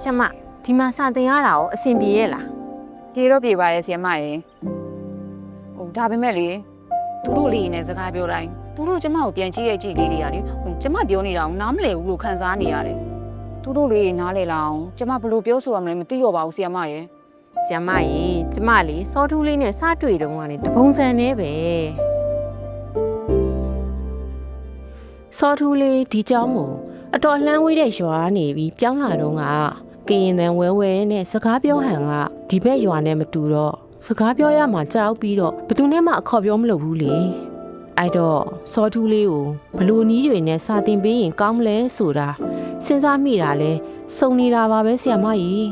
ဆရာမဒီမှာစာတင်ရတာရောအဆင်ပြေရဲ့လား ပြေတော့ပြေပါရဲ့ဆီယမရေဟိုဒါပေမဲ့လေသူတို့လေးနဲ့စကားပြောတိုင်းသူတို့ကျမကိုပြန်ကြည့်ရဲ့ကြည့်လေးတွေကလေကျမပြောနေတာနားမလည်ဘူးလို့ခံစားနေရတယ်သူတို့လေးနားလေလောက်ကျမဘယ်လိုပြောဆိုရမလဲမသိတော့ပါဘူးဆီယမရေ ဆရာမရေကျမလေးစောထူးလေးနဲ့စတွေ့တုန်းကလည်းတပုံစံနဲ့ပဲစောထူးလေးဒီเจ้าမို့အတော်လှမ်းဝေးတဲ့ရွာနေပြီးပြောင်းလာတော့ကကရင်တန်ဝဲဝဲနဲ့စကားပြောဟန်ကဒီဘက်ရွာနဲ့မတူတော့စကားပြောရမှကြောက်ပြီးတော့ဘယ်သူနဲ့မှအခေါ်ပြောမလုပ်ဘူးလေအဲ့တော့စောထူးလေးကိုဘလို့နီးတွေနဲ့စာတင်ပေးရင်ကောင်းမလဲဆိုတာစဉ်းစားမိတာလဲစုံနေတာပါပဲဆရာမကြီး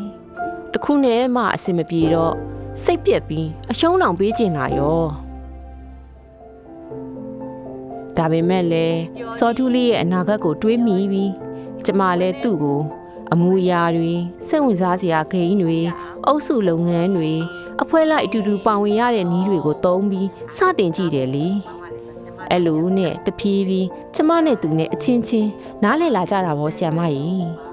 တခုနဲ့မှအဆင်မပြေတော့စိတ်ပြက်ပြီးအရှုံးအောင်ပေးကျင်လာရောဒါပေမဲ့လည်းစောထူးလေးရဲ့အနာဂတ်ကိုတွေးမိပြီးကျမလည်းသူ့ကိုအမူအရာတွေစိတ်ဝင်စားစရာဂိမ်းတွေအုပ်စုလုပ်ငန်းတွေအဖွဲလိုက်အတူတူပါဝင်ရတဲ့နည်းတွေကိုသုံးပြီးစတင်ကြည့်တယ်လေအဲ့လိုနဲ့တဖြည်းဖြည်းကျမနဲ့သူနဲ့အချင်းချင်းနားလည်လာကြတာပေါ့ဆရာမကြီး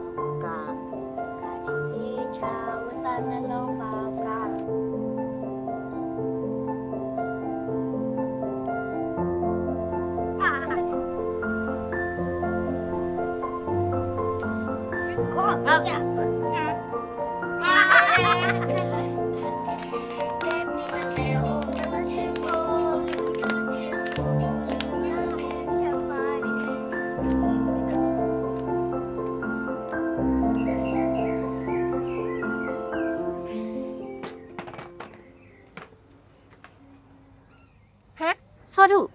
စောထူး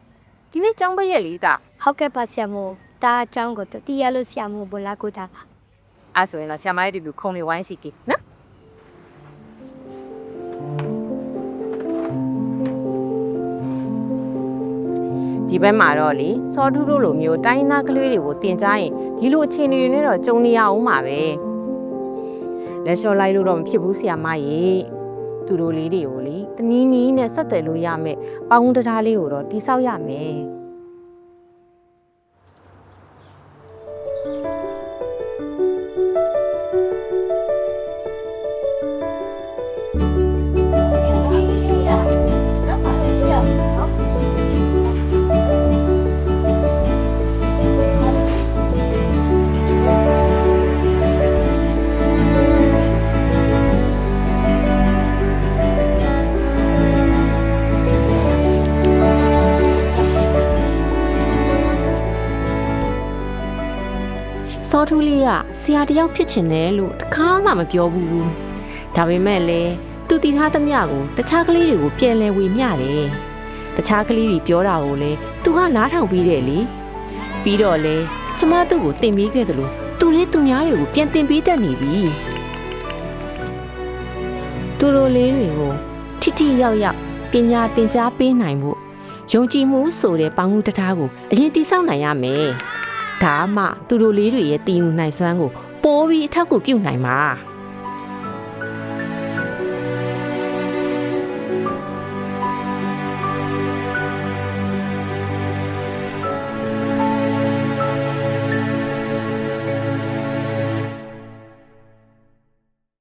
ဒီနေ့ကျောင်းပိတ်ရက်လေးတာ ဟုတ်ကဲ့ပါဆရာမို့ဒါအကြောင်းကိုတည်ရလို့ဆရာမို့ဘလာကိုတာပါ အဲ့ဆိုရင်တော့ဆရာမရဲ့ဒီခုံလေးဝိုင်းစီကေနော်ဒီဘက်မှာတော့လေစောထူးတို့လိုမျိုးတိုင်းသားကလေးတွေကိုတင်ကြရင်ဒီလိုအခြေအနေတွေနဲ့တော့ကြုံနေရအောင်ပါပဲလက်လျှော်လိုက်လို့တော့မဖြစ်ဘူးဆရာမကြီးသူတို့လေးတွေကိုလေတနည်းနည်းနဲ့ဆက်သွယ်လို့ရမယ်ပေါင်းတရားလေးကိုတော့တိဆောက်ရမယ်စောထူးလေးကဆရာတယောက်ဖြစ်ချင်တယ်လို့တခါမှမပြောဘူးဒါပေမဲ့လည်းသူတည်ထားသမျှကိုတခြားကလေးတွေကိုပြန်လဲဝေမျှတယ်တခြားကလေးတွေပြောတာကိုလည်းသူကနားထောင်ပြီးတယ်လေပြီးတော့လေကျမသူ့ကိုတင်ပေးခဲ့တယ်လို့သူလေးသူများတွေကိုပြန်တင်ပေးတတ်နေပြီသူတို့လေးတွေကိုထိထိရောက်ရောက်ပညာသင်ကြားပေးနိုင်ဖို့ယုံကြည်မှုဆိုတဲ့ပေါင်းမှုတရားကိုအရင်တိဆောက်နိုင်ရမယ်ဒါမှသူတို့လေးတွေရဲ့တည်ယူနိုင်စွမ်းကိုပိုးပြီးအထောက်အကူပြုနိုင်မှာ